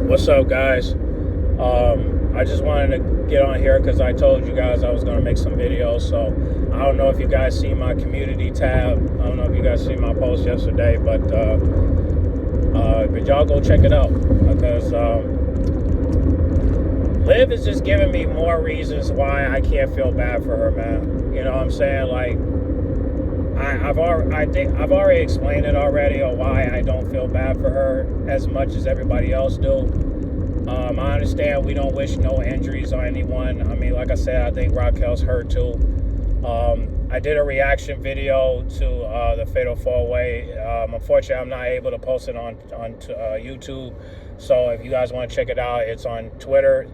What's up, guys? I just wanted to get on here because I told you guys I was going to make some videos. So I don't know if you guys see my community tab. I don't know if you guys see my post yesterday, but y'all go check it out because Liv is just giving me more reasons why I can't feel bad for her, man. You know what I'm saying? Like, I've already explained it already on why I don't feel bad for her as much as everybody else do. I understand we don't wish no injuries on anyone. I mean, like I said, I think Raquel's hurt too. I did a reaction video to the Fatal 4-Way. Unfortunately, I'm not able to post it on YouTube. So if you guys want to check it out, it's on Twitter.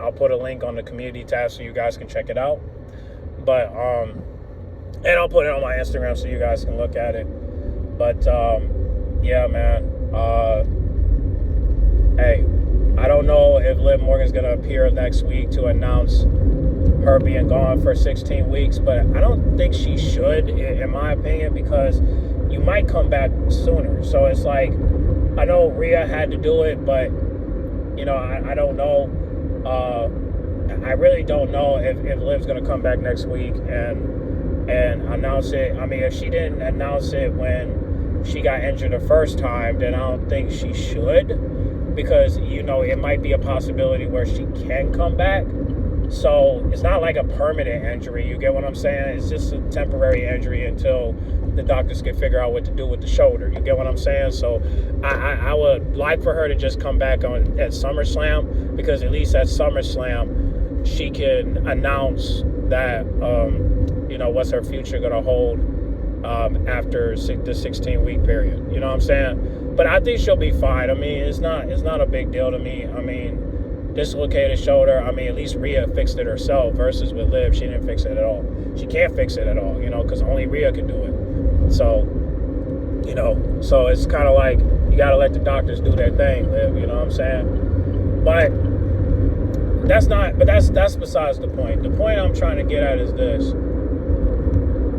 I'll put a link on the community tab so you guys can check it out. But and I'll put it on my Instagram so you guys can look at it. But yeah, man. Hey, I don't know if Liv Morgan's going to appear next week to announce her being gone for 16 weeks, but I don't think she should, in my opinion, because you might come back sooner. So it's like, I know Rhea had to do it, but, you know, I don't know. I really don't know if Liv's going to come back next week and announce it. I mean, if she didn't announce it when she got injured the first time, then I don't think she should. Because, you know, it might be a possibility where she can come back. So it's not like a permanent injury. You get what I'm saying? It's just a temporary injury until the doctors can figure out what to do with the shoulder. You get what I'm saying? So I would like for her to just come back at SummerSlam, because at least at SummerSlam she can announce that, you know, what's her future going to hold after the 16-week period. You know what I'm saying? But I think she'll be fine. I mean, it's not a big deal to me. I mean, dislocated shoulder, I mean, at least Rhea fixed it herself versus with Liv, she didn't fix it at all. She can't fix it at all, you know, because only Rhea can do it. So, you know, so it's kind of like you got to let the doctors do their thing, Liv, you know what I'm saying? But that's besides the point. The point I'm trying to get at is this.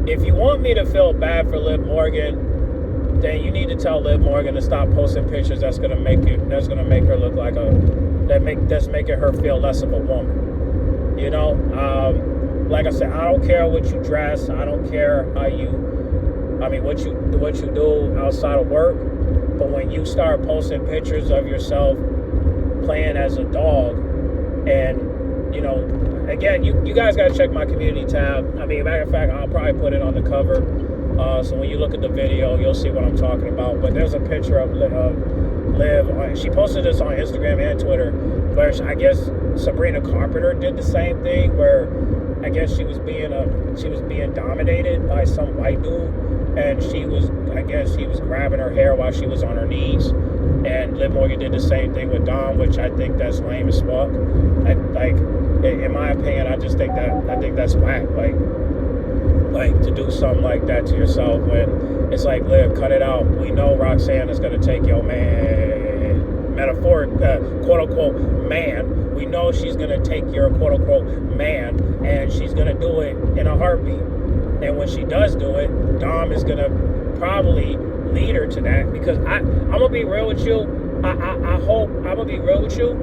If you want me to feel bad for Liv Morgan, then you need to tell Liv Morgan to stop posting pictures that's gonna make her look like that's making her feel less of a woman. You know, like I said, I don't care what you dress. I don't care what you do outside of work. But when you start posting pictures of yourself playing as a dog, and you know, again, you guys gotta check my community tab. I mean, matter of fact, I'll probably put it on the cover. So when you look at the video, you'll see what I'm talking about. But there's a picture of Liv. She posted this on Instagram and Twitter, where I guess Sabrina Carpenter did the same thing, where I guess she was being dominated by some white dude, and he was grabbing her hair while she was on her knees. And Liv Morgan did the same thing with Dom, which I think that's lame as fuck. In my opinion, I think that's whack. Like to do something like that to yourself when it's like, Liv, cut it out. We know Roxanne is going to take your man, quote unquote man. We know she's going to take your quote unquote man, and she's going to do it in a heartbeat. And when she does do it, Dom is going to probably lead her to that, because I'm going to be real with you. I'm going to be real with you.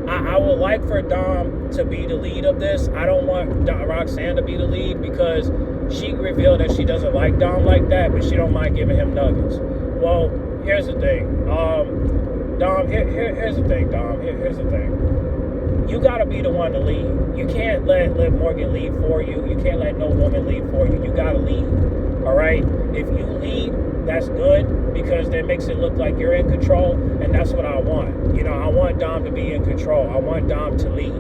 I would like for Dom to be the lead of this. I don't want Roxanne to be the lead, because she revealed that she doesn't like Dom like that, but she don't mind giving him nuggets. Well, here's the thing. Dom, here's the thing, Dom. Here's the thing. You got to be the one to lead. You can't let Liv Morgan lead for you. You can't let no woman lead for you. You got to lead. All right? If you lead, that's good, because that makes it look like you're in control, and that's what I want. You know, I want Dom to be in control. I want Dom to lead.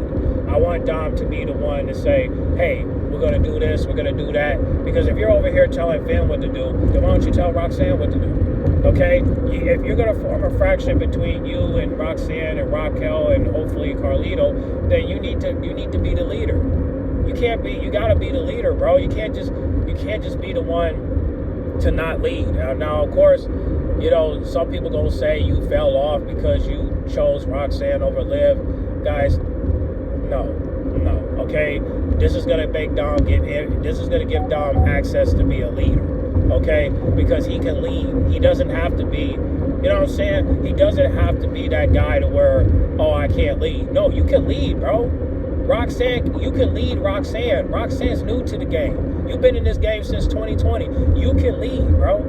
I want Dom to be the one to say, hey, we're going to do this, we're going to do that. Because if you're over here telling Finn what to do, then why don't you tell Roxanne what to do? Okay? If you're going to form a fraction between you and Roxanne and Raquel and hopefully Carlito, then you need to be the leader. You got to be the leader, bro. You can't just be the one to not lead. Now, of course, you know, some people gonna say you fell off because you chose Roxanne over Liv. Guys, no, okay? This is gonna make this is gonna give Dom access to be a leader, okay? Because he can lead. He doesn't have to be, You know what I'm saying? He doesn't have to be that guy to where, oh, I can't lead. No, you can lead, bro. Roxanne, you can lead Roxanne. Roxanne's new to the game. You've been in this game since 2020. You can lead, bro.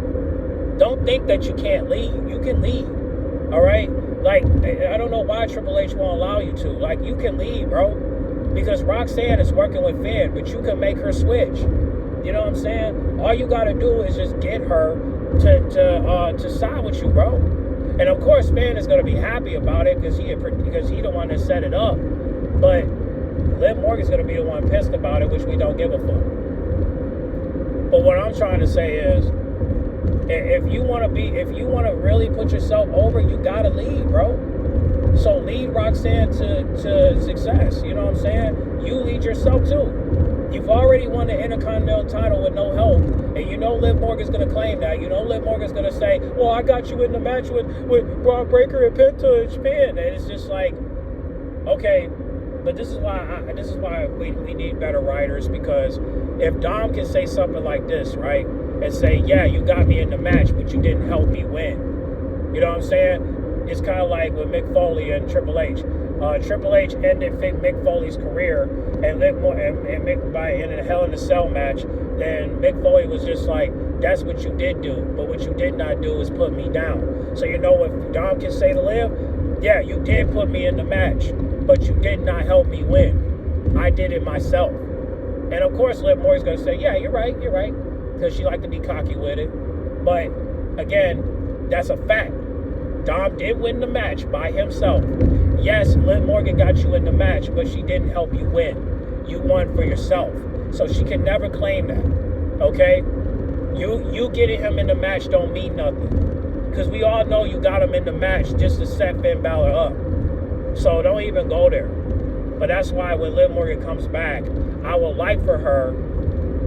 Don't think that you can't lead. You can lead. All right? Like, I don't know why Triple H won't allow you to. Like, you can lead, bro. Because Roxanne is working with Finn, but you can make her switch. You know what I'm saying? All you got to do is just get her to side with you, bro. And of course, Finn is going to be happy about it because he the one that set it up. But Liv Morgan's going to be the one pissed about it, which we don't give a fuck. But what I'm trying to say is, if you want to really put yourself over, you got to lead, bro. So lead Roxanne to success. You know what I'm saying? You lead yourself too. You've already won the Intercontinental title with no help, and you know Liv Morgan's going to claim that. You know Liv Morgan's going to say, well, I got you in the match with Braun Breaker and Penta and Japan. And it's just like, okay, but this is why we need better writers, because if Dom can say something like this, right, and say, yeah, you got me in the match, but you didn't help me win. You know what I'm saying? It's kind of like with Mick Foley and Triple H. Triple H ended Mick Foley's career and Mick by in a Hell in a Cell match. Then Mick Foley was just like, that's what you did do, but what you did not do is put me down. So you know what Dom can say to Liv? Yeah, you did put me in the match, but you did not help me win. I did it myself. And of course Liv Morgan's going to say, yeah, you're right, because she liked to be cocky with it. But again, that's a fact. Dom did win the match by himself. Yes, Liv Morgan got you in the match, but she didn't help you win. You won for yourself. So she can never claim that. Okay? You getting him in the match don't mean nothing. Because we all know you got him in the match just to set Finn Balor up. So don't even go there. But that's why when Liv Morgan comes back, I would like for her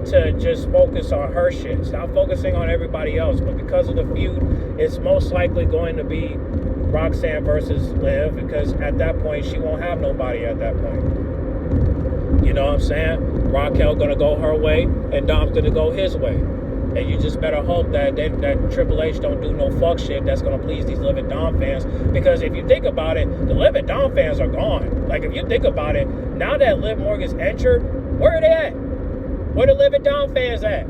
to just focus on her shit. Stop focusing on everybody else. But because of the feud, it's most likely going to be Roxanne versus Liv, because at that point, she won't have nobody at that point. You know what I'm saying? Raquel gonna go her way, and Dom's gonna go his way. And you just better hope that Triple H don't do no fuck shit that's gonna please these Liv and Dom fans. Because if you think about it, the Liv and Dom fans are gone. Like, if you think about it, now that Liv Morgan's injured, where are they at? Where the Liv and Dom fans at?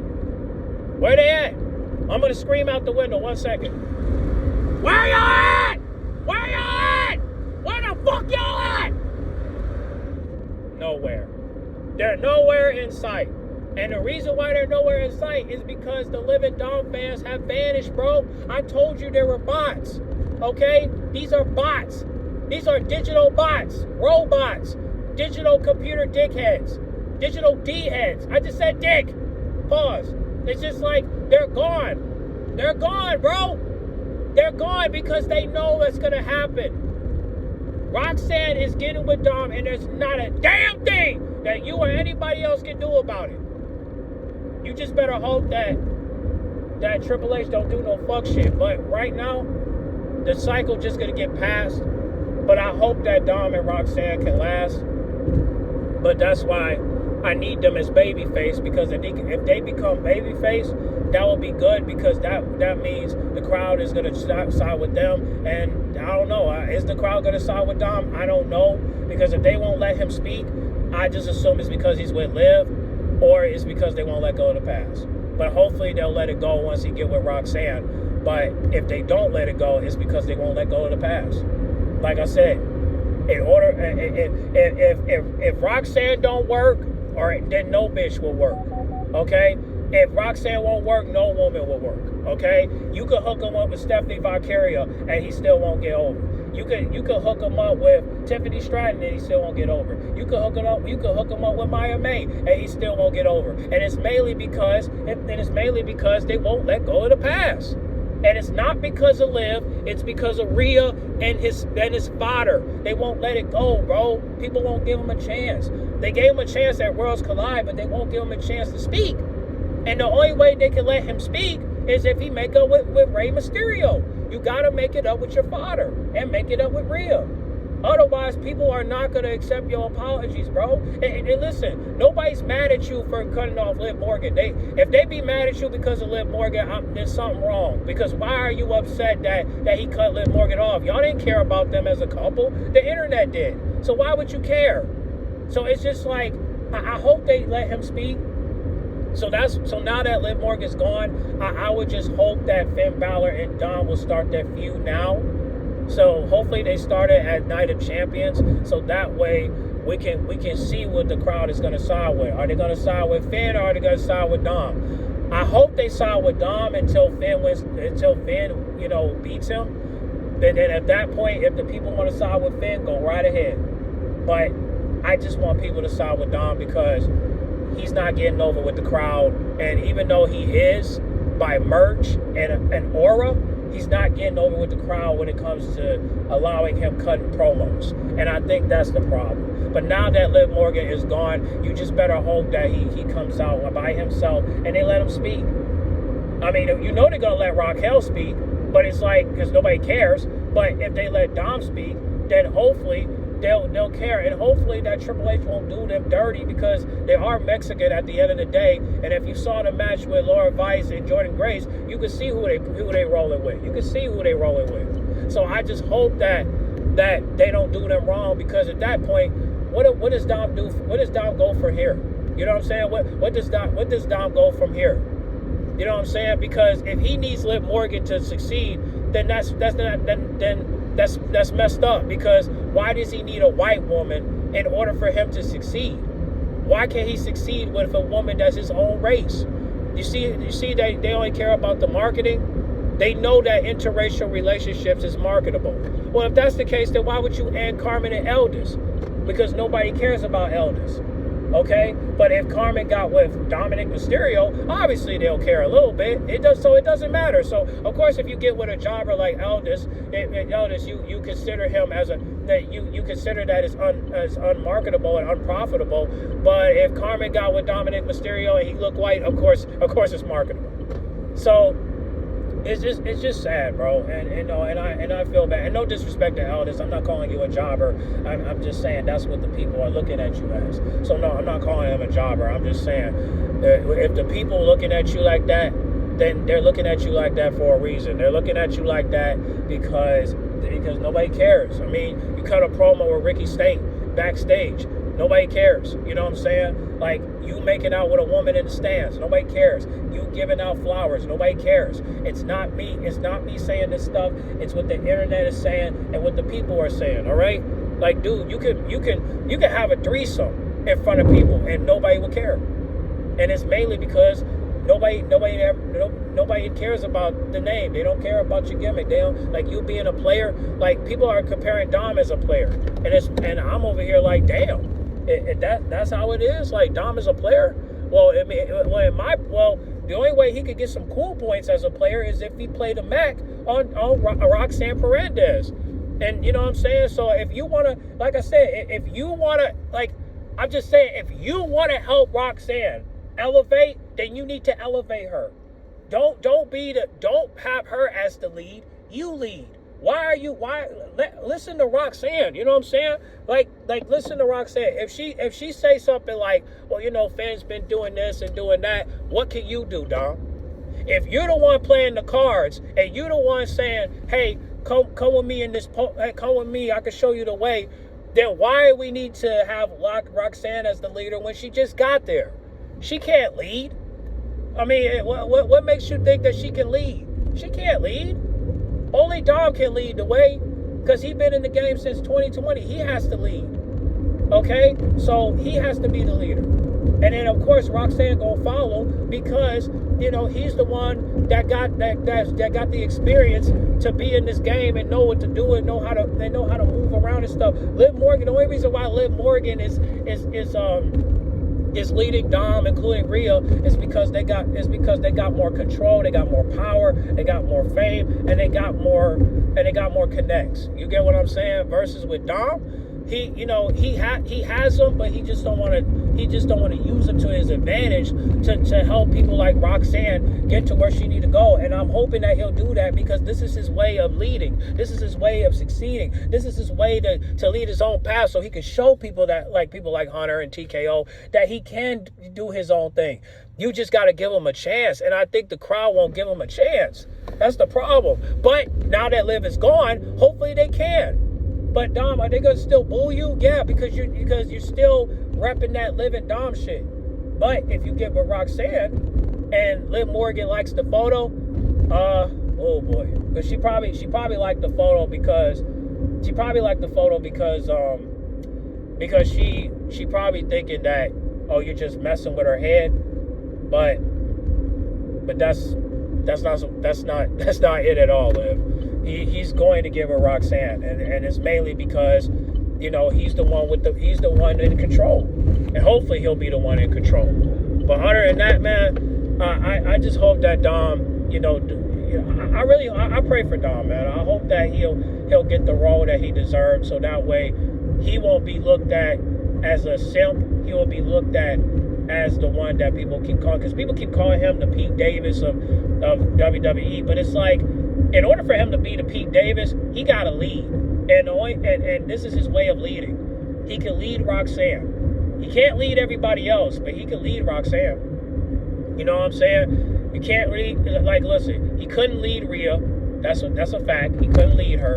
Where they at? I'm gonna scream out the window. 1 second. Where y'all at? Where y'all at? Where the fuck y'all at? Nowhere. They're nowhere in sight. And the reason why they're nowhere in sight is because the Liv and Dom fans have vanished, bro. I told you there were bots. Okay? These are bots. These are digital bots. Robots. Digital computer dickheads. Digital D-heads. I just said dick. Pause. It's just like, they're gone. They're gone, bro. They're gone because they know what's going to happen. Roxanne is getting with Dom, and there's not a damn thing that you or anybody else can do about it. You just better hope that Triple H don't do no fuck shit. But right now, the cycle just going to get passed. But I hope that Dom and Roxanne can last. But that's why I need them as babyface, because if they become babyface, that will be good, because that means the crowd is going to side with them. And I don't know, is the crowd going to side with Dom? I don't know, because if they won't let him speak, I just assume it's because he's with Liv, or it's because they won't let go of the past. But hopefully they'll let it go once he get with Roxanne. But if they don't let it go, it's because they won't let go of the past. Like I said, in order, if Roxanne don't work, or then no bitch will work. Okay? If Roxanne won't work, no woman will work. Okay? You could hook him up with Stephanie Vicaria and he still won't get over. You could hook him up with Tiffany Stratton and he still won't get over. You could hook him up with Maya May and he still won't get over. And it's mainly because they won't let go of the past. And it's not because of Liv, it's because of Rhea and his fodder. They won't let it go, bro. People won't give him a chance. They gave him a chance at Worlds Collide, but they won't give him a chance to speak. And the only way they can let him speak is if he make up with Rey Mysterio. You gotta make it up with your fodder and make it up with Rhea. Otherwise, people are not going to accept your apologies, bro. And listen, nobody's mad at you for cutting off Liv Morgan. If they be mad at you because of Liv Morgan, there's something wrong. Because why are you upset that he cut Liv Morgan off? Y'all didn't care about them as a couple. The internet did. So why would you care? So it's just like, I hope they let him speak. So now that Liv Morgan's gone, I would just hope that Finn Balor and Dom will start that feud now. So hopefully they start it at Night of Champions. So that way we can see what the crowd is going to side with. Are they going to side with Finn or are they going to side with Dom? I hope they side with Dom until Finn beats him. And then at that point, if the people want to side with Finn, go right ahead. But I just want people to side with Dom because he's not getting over with the crowd. And even though he is by merch and aura, he's not getting over with the crowd when it comes to allowing him cutting promos. And I think that's the problem. But now that Liv Morgan is gone, you just better hope that he comes out by himself and they let him speak. I mean, you know they're going to let Raquel speak, but it's like, because nobody cares. But if they let Dom speak, then hopefully they'll care, and hopefully that Triple H won't do them dirty because they are Mexican at the end of the day. And if you saw the match with Laura Vice and Jordan Grace, you could see who they rolling with. You can see who they rolling with. So I just hope that they don't do them wrong, because at that point, what does Dom do? What does Dom go for here? You know what I'm saying? What does Dom go from here? You know what I'm saying? Because if he needs Liv Morgan to succeed, then that's messed up. Because why does he need a white woman in order for him to succeed? Why can't he succeed with a woman that's his own race? You see they only care about the marketing. They know that interracial relationships is marketable. Well, if that's the case, then why would you end Carmen and Eldest? Because nobody cares about Eldest. Okay, but if Carmen got with Dominic Mysterio, obviously they'll care a little bit. It doesn't matter. So of course, if you get with a jobber like Eldest, you consider him you consider that as unmarketable and unprofitable. But if Carmen got with Dominic Mysterio and he looked white, of course it's marketable. So it's just sad, bro, and I feel bad. And no disrespect to Eldest, I'm not calling you a jobber. I'm just saying that's what the people are looking at you as. So no, I'm not calling him a jobber. I'm just saying if the people looking at you like that, then they're looking at you like that for a reason. They're looking at you like that because nobody cares. I mean, you cut a promo with Ricky State backstage. Nobody cares. You know what I'm saying? Like, you making out with a woman in the stands. Nobody cares. You giving out flowers. Nobody cares. It's not me. It's not me saying this stuff. It's what the internet is saying and what the people are saying. All right? Like, dude, you can have a threesome in front of people and nobody will care. And it's mainly because nobody cares about the name. They don't care about your gimmick. They don't, like, you being a player. Like, people are comparing Dom as a player, and I'm over here like, damn. That's how it is. Like, Dom is a player. Well, I mean, the only way he could get some cool points as a player is if he played a Mac on Roxanne Paredes. And you know what I'm saying? So if you want to, like I said, if you want to, like, I'm just saying, if you want to help Roxanne elevate, then you need to elevate her. Don't have her as the lead. You lead. Listen to Roxanne, you know what I'm saying? Like listen to Roxanne. If she say something like, well, you know, Finn's been doing this and doing that, what can you do, Dom? If you're the one playing the cards and you're the one saying, hey, come with me in this, come with me, I can show you the way, then why do we need to have Roxanne as the leader when she just got there? She can't lead. I mean, what makes you think that she can lead? She can't lead. Only Dom can lead the way, because he's been in the game since 2020. He has to lead. Okay? So he has to be the leader. And then of course Roxanne gonna follow, because you know he's the one that got the experience to be in this game and know what to do and know how to move around and stuff. Liv Morgan, the only reason why Liv Morgan is leading Dom, including Rhea, is because they got more control, they got more power, they got more fame, and they got more connects. You get what I'm saying? Versus with Dom, he has them, but he just don't want to He just don't want to use them to his advantage to help people like Roxanne get to where she need to go. And I'm hoping that he'll do that because this is his way of leading. This is his way of succeeding. This is his way to lead his own path so he can show people that, like people like Hunter and TKO, that he can do his own thing. You just got to give him a chance. And I think the crowd won't give him a chance. That's the problem. But now that Liv is gone, hopefully they can. But Dom, are they gonna still boo you? Yeah, because you're still repping that Liv and Dom shit. But if you get with Roxanne and Liv Morgan likes the photo, oh boy, because she probably liked the photo because she probably thinking that, oh, you're just messing with her head, but that's not it at all, Liv. He's going to give her Roxanne, and it's mainly because, you know, he's the one in control, and hopefully he'll be the one in control. But Hunter and that, man, I just hope that Dom, you know, I pray for Dom, man. I hope that he'll get the role that he deserves, so that way he won't be looked at as a simp. He will be looked at as the one that people keep calling, because people keep calling him the Pete Davis of WWE, but it's like, in order for him to be the Pete Davis, he got to lead. And this is his way of leading. He can lead Roxanne. He can't lead everybody else, but he can lead Roxanne. You know what I'm saying? You can't lead, like, listen, he couldn't lead Rhea. That's a fact. He couldn't lead her.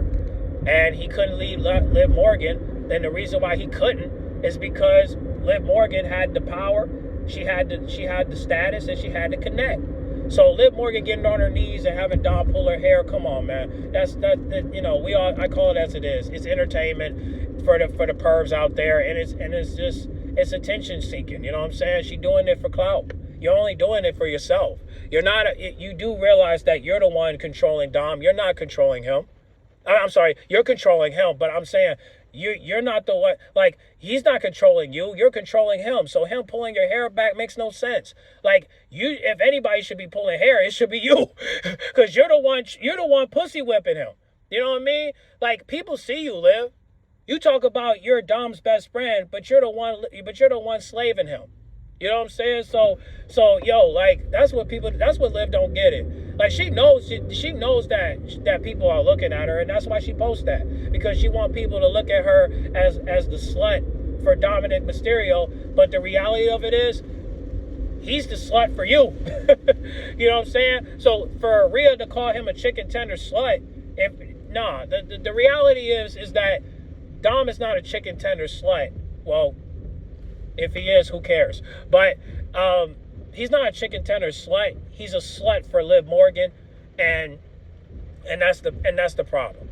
And he couldn't lead Liv Morgan. And the reason why he couldn't is because Liv Morgan had the power, she had the status, and she had to connect. So Liv Morgan getting on her knees and having Dom pull her hair, come on, man. That's you know, I call it as it is. It's entertainment for the pervs out there, and it's attention seeking. You know what I'm saying? She doing it for clout. You're only doing it for yourself. You're not. You do realize that you're the one controlling Dom. You're not controlling him. I'm sorry, you're controlling him, but I'm saying you're not the one. Like, he's not controlling you, you're controlling him. So him pulling your hair back makes no sense. Like, if anybody should be pulling hair, it should be you, because you're the one pussy whipping him. You know what I mean? Like, people see you, Liv. You talk about you're Dom's best friend, but you're the one slaving him. You know what I'm saying? So yo, like, that's what Liv don't get it. Like, she knows that people are looking at her, and that's why she posts that, because she wants people to look at her as the slut for Dominic Mysterio. But the reality of it is, he's the slut for you. You know what I'm saying? So for Rhea to call him a chicken tender slut, the reality is that Dom is not a chicken tender slut. Well, if he is, who cares? But he's not a chicken tender slut. He's a slut for Liv Morgan, and that's the problem.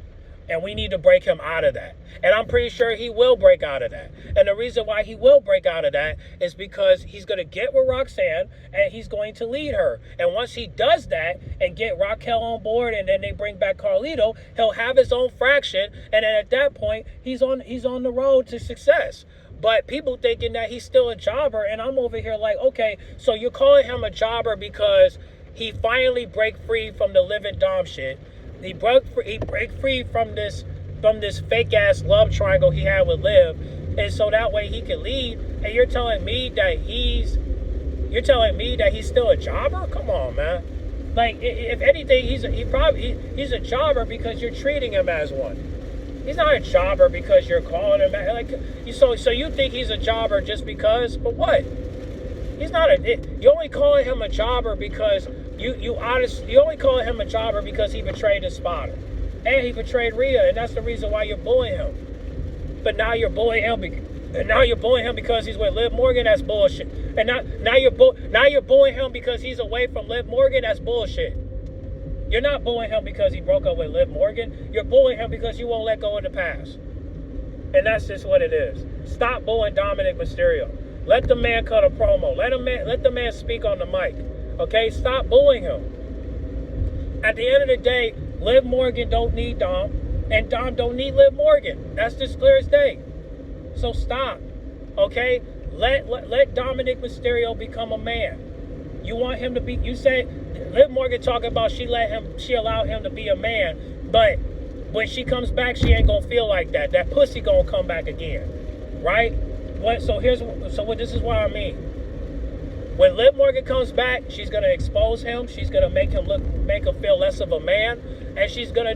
And we need to break him out of that. And I'm pretty sure he will break out of that. And the reason why he will break out of that is because he's going to get with Roxanne, and he's going to lead her. And once he does that and get Raquel on board, and then they bring back Carlito, he'll have his own fraction. And then at that point, he's on the road to success. But people thinking that he's still a jobber, and I'm over here like, okay, so you're calling him a jobber because he finally break free from the Liv and Dom shit. He break free from this fake ass love triangle he had with Liv, and so that way he can lead. And you're telling me that he's still a jobber? Come on, man. Like, if anything, he's a jobber because you're treating him as one. He's not a jobber because you're calling him like, so you think he's a jobber just because? But what? He's not you're only calling him a jobber because you only calling him a jobber because he betrayed his spotter, and he betrayed Rhea, and that's the reason why you're bullying him. But now you're bullying him because he's with Liv Morgan. That's bullshit. And now you're bullying him because he's away from Liv Morgan. That's bullshit. You're not bullying him because he broke up with Liv Morgan. You're bullying him because you won't let go of the past. And that's just what it is. Stop bullying Dominic Mysterio. Let the man cut a promo. Let the man speak on the mic. Okay? Stop bullying him. At the end of the day, Liv Morgan don't need Dom, and Dom don't need Liv Morgan. That's just clear as day. So stop. Okay? Let Dominic Mysterio become a man. You want him to be, you say, Liv Morgan talking about she allowed him to be a man, but when she comes back, she ain't gonna feel like that. That pussy gonna come back again, right? this is what I mean. When Liv Morgan comes back, she's gonna expose him. She's gonna make him feel less of a man, and she's gonna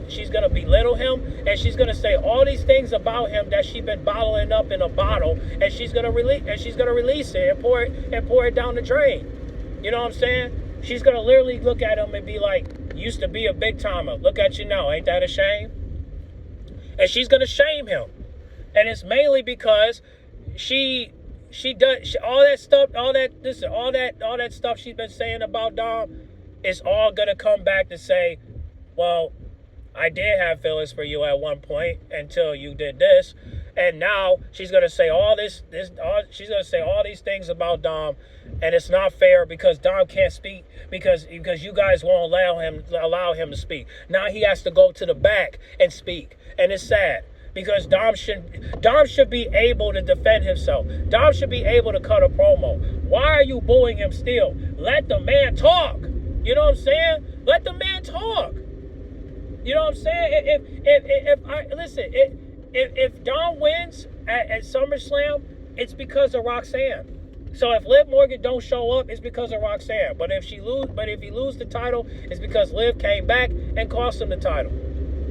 belittle him, and she's gonna say all these things about him that she's been bottling up in a bottle, and she's gonna release it and pour it down the drain. You know what I'm saying? She's gonna literally look at him and be like, "Used to be a big timer. Look at you now. Ain't that a shame?" And she's gonna shame him, and it's mainly because all that stuff she's been saying about Dom is all gonna come back to say, well, I did have feelings for you at one point until you did this, and now she's gonna say she's gonna say all these things about Dom, and it's not fair because Dom can't speak because you guys won't allow him to speak. Now he has to go to the back and speak, and it's sad. Because Dom should be able to defend himself. Dom should be able to cut a promo. Why are you booing him still? Let the man talk. You know what I'm saying? Let the man talk. You know what I'm saying? If Dom wins at SummerSlam, it's because of Roxanne. So if Liv Morgan don't show up, it's because of Roxanne. But if he lose the title, it's because Liv came back and cost him the title,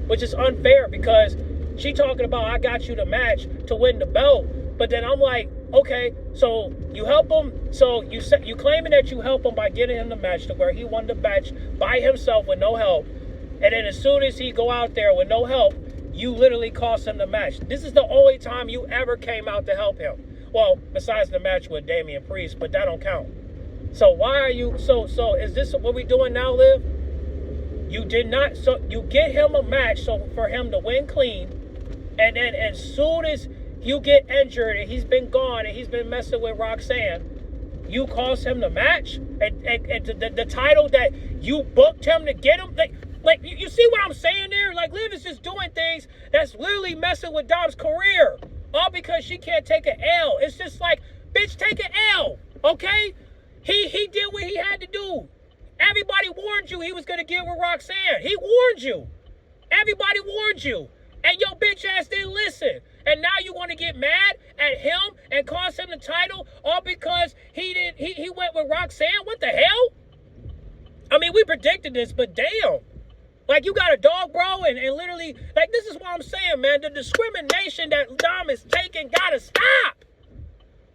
which is unfair because she talking about I got you the match to win the belt, but then I'm like, okay, so you help him, so you claiming that you help him by getting him the match to where he won the match by himself with no help, and then as soon as he go out there with no help, you literally cost him the match. This is the only time you ever came out to help him. Well, besides the match with Damian Priest, but that don't count. So why are you so is this what we doing now, Liv? You did not, so you get him a match so for him to win clean. And then as soon as you get injured and he's been gone and he's been messing with Roxanne, you cost him the match and the title that you booked him to get him. Like you see what I'm saying there? Like Liv is just doing things that's literally messing with Dom's career. All because she can't take an L. It's just like, bitch, take an L, okay? He did what he had to do. Everybody warned you he was going to get with Roxanne. He warned you. Everybody warned you. And your bitch ass didn't listen. And now you want to get mad at him and cost him the title all because he went with Roxanne? What the hell? I mean, we predicted this, but damn. Like, you got a dog, bro, and literally, like, this is what I'm saying, man. The discrimination that Dom is taking gotta stop.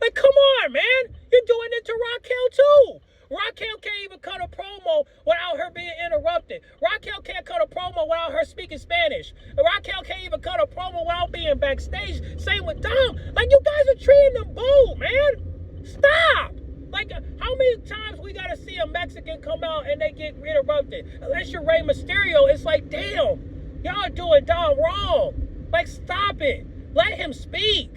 Like, come on, man. You're doing it to Raquel, too. Raquel can't even cut a promo without her being interrupted. Raquel can't cut a promo without her speaking Spanish. Raquel can't even cut a promo without being backstage. Same with Dom. Like, you guys are treating them bull, man. Stop. Like, how many times we got to see a Mexican come out and they get interrupted? Unless you're Rey Mysterio, it's like, damn, y'all doing Dom wrong. Like, stop it. Let him speak.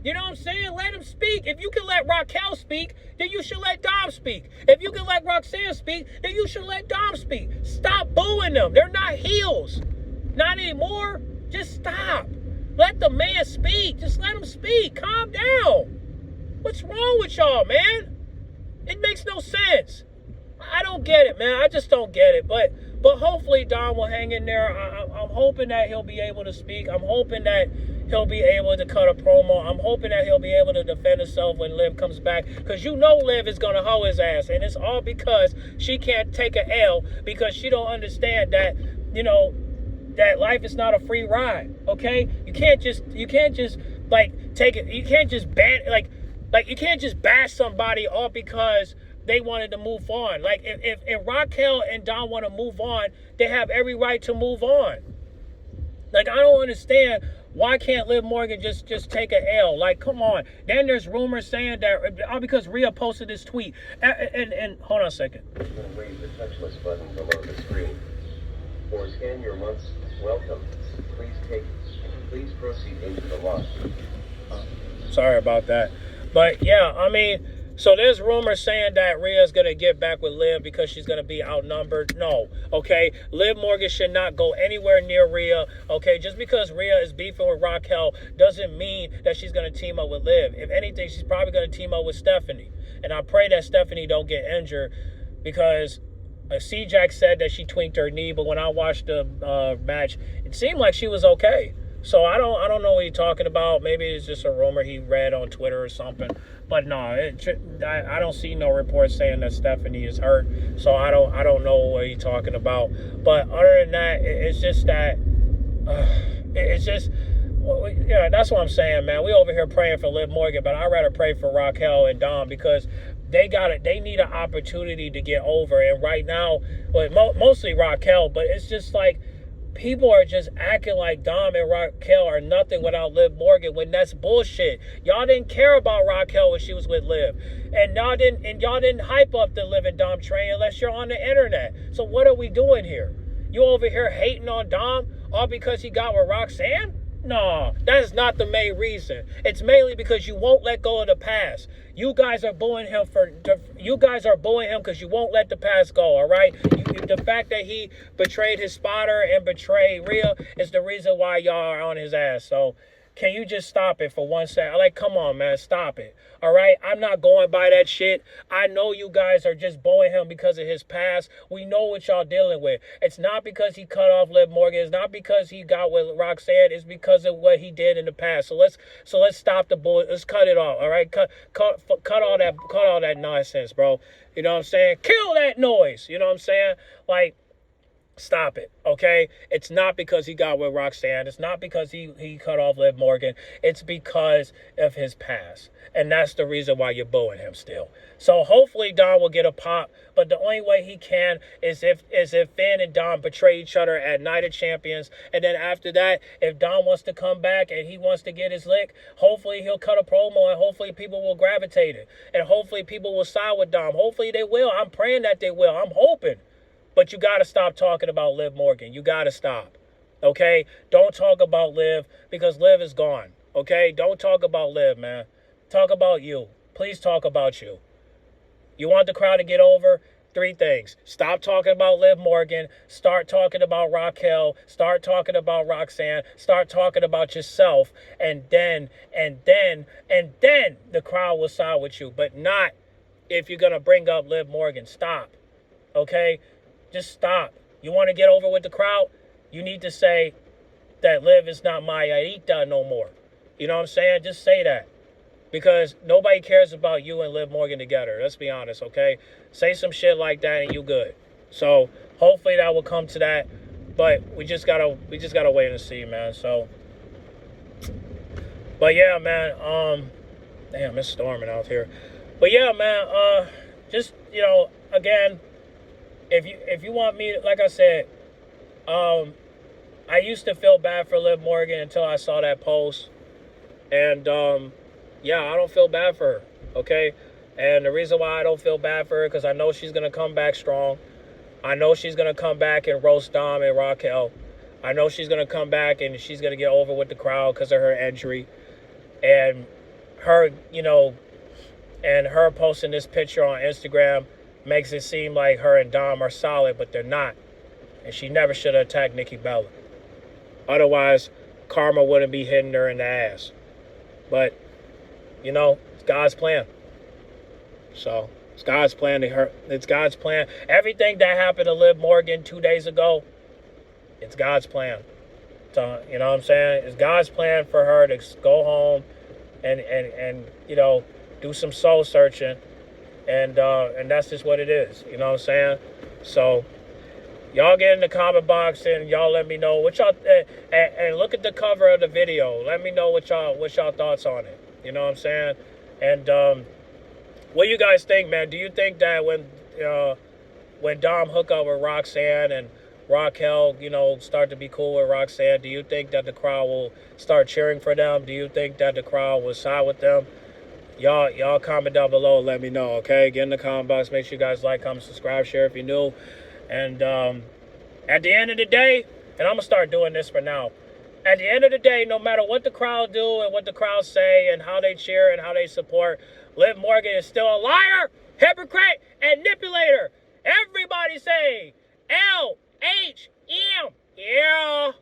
You know what I'm saying? Let him speak. If you can let Raquel speak, then you should let Dom speak. If you can let Roxanne speak, then you should let Dom speak. Stop booing them. They're not heels. Not anymore. Just stop. Let the man speak. Just let him speak. Calm down. What's wrong with y'all, man? It makes no sense. I don't get it, man. I just don't get it. But hopefully Dom will hang in there. I'm hoping that he'll be able to speak. I'm hoping that he'll be able to cut a promo. I'm hoping that he'll be able to defend himself when Liv comes back. Because you know Liv is going to hoe his ass. And it's all because she can't take an L. Because she don't understand that, you know, that life is not a free ride. Okay? You can't just like take it. You can't just you can't just bash somebody all because they wanted to move on. Like, if Raquel and Dom want to move on, they have every right to move on. Like, I don't understand why can't Liv Morgan just take an L? Like, come on. Then there's rumors saying that, all because Rhea posted this tweet. And hold on a second. Raise the touchless button below the screen. Or scan your month's welcome. Please proceed into the lot. Sorry about that. But yeah, I mean, so there's rumors saying that Rhea's going to get back with Liv because she's going to be outnumbered. No, okay? Liv Morgan should not go anywhere near Rhea, okay? Just because Rhea is beefing with Raquel doesn't mean that she's going to team up with Liv. If anything, she's probably going to team up with Stephanie. And I pray that Stephanie don't get injured because C-Jack said that she tweaked her knee, but when I watched the match, it seemed like she was okay. So I don't know what he's talking about. Maybe it's just a rumor he read on Twitter or something. But no, I don't see no reports saying that Stephanie is hurt. So I don't know what he's talking about. But other than that, it's just that it's just. Well, yeah, that's what I'm saying, man. We over here praying for Liv Morgan, but I'd rather pray for Raquel and Dom because they need an opportunity to get over. And right now, well, mostly Raquel, but it's just like people are just acting like Dom and Raquel are nothing without Liv Morgan when that's bullshit. Y'all didn't care about Raquel when she was with Liv. And y'all didn't hype up the Liv and Dom train unless you're on the internet. So what are we doing here? You over here hating on Dom all because he got with Roxanne? No, that is not the main reason. It's mainly because you won't let go of the past. You guys are booing him because you won't let the past go, all right? The fact that he betrayed his spotter and betrayed Rhea is the reason why y'all are on his ass. So can you just stop it for 1 second? Like, come on, man, stop it. All right? I'm not going by that shit. I know you guys are just booing him because of his past. We know what y'all dealing with. It's not because he cut off Liv Morgan. It's not because he got with Roxanne. It's because of what he did in the past. So let's stop the bull. Let's cut it off. All right? Cut all that nonsense, bro. You know what I'm saying? Kill that noise. You know what I'm saying? Like, stop it, okay? It's not because he got with Roxanne. It's not because he cut off Liv Morgan. It's because of his past. And that's the reason why you're booing him still. So hopefully Dom will get a pop. But the only way he can is if Finn and Dom betray each other at Night of Champions. And then after that, if Dom wants to come back and he wants to get his lick, hopefully he'll cut a promo and hopefully people will gravitate it. And hopefully people will side with Dom. Hopefully they will. I'm praying that they will. I'm hoping. But you got to stop talking about Liv Morgan. You got to stop, okay? Don't talk about Liv because Liv is gone, okay? Don't talk about Liv, man. Talk about you. Please talk about you. You want the crowd to get over? 3 things. Stop talking about Liv Morgan. Start talking about Raquel. Start talking about Roxanne. Start talking about yourself. And then the crowd will side with you. But not if you're going to bring up Liv Morgan. Stop, okay? Just stop. You want to get over with the crowd? You need to say that Liv is not my Aita no more. You know what I'm saying? Just say that. Because nobody cares about you and Liv Morgan together. Let's be honest, okay? Say some shit like that and you good. So hopefully that will come to that. But we just gotta wait and see, man. So, but yeah, man. Damn, it's storming out here. But yeah, man. Just again. If you want me, like I said, I used to feel bad for Liv Morgan until I saw that post. And, yeah, I don't feel bad for her, okay? And the reason why I don't feel bad for her, because I know she's going to come back strong. I know she's going to come back and roast Dom and Raquel. I know she's going to come back and she's going to get over with the crowd because of her injury. And her, and her posting this picture on Instagram makes it seem like her and Dom are solid, but they're not. And she never should have attacked Nikki Bella. Otherwise, karma wouldn't be hitting her in the ass. But, it's God's plan. So, it's God's plan to her. It's God's plan. Everything that happened to Liv Morgan 2 days ago, it's God's plan. So, you know what I'm saying? It's God's plan for her to go home and do some soul searching. And that's just what it is. You know what I'm saying? So, y'all get in the comment box and y'all let me know what y'all and look at the cover of the video. Let me know what y'all thoughts on it. You know what I'm saying? And what do you guys think, man? Do you think that when Dom hook up with Roxanne and Raquel, start to be cool with Roxanne, do you think that the crowd will start cheering for them? Do you think that the crowd will side with them? Y'all comment down below and let me know, okay? Get in the comment box. Make sure you guys like, comment, subscribe, share if you're new. And at the end of the day, and I'm going to start doing this for now. At the end of the day, no matter what the crowd do and what the crowd say and how they cheer and how they support, Liv Morgan is still a liar, hypocrite, and manipulator. Everybody say L-H-M. Yeah.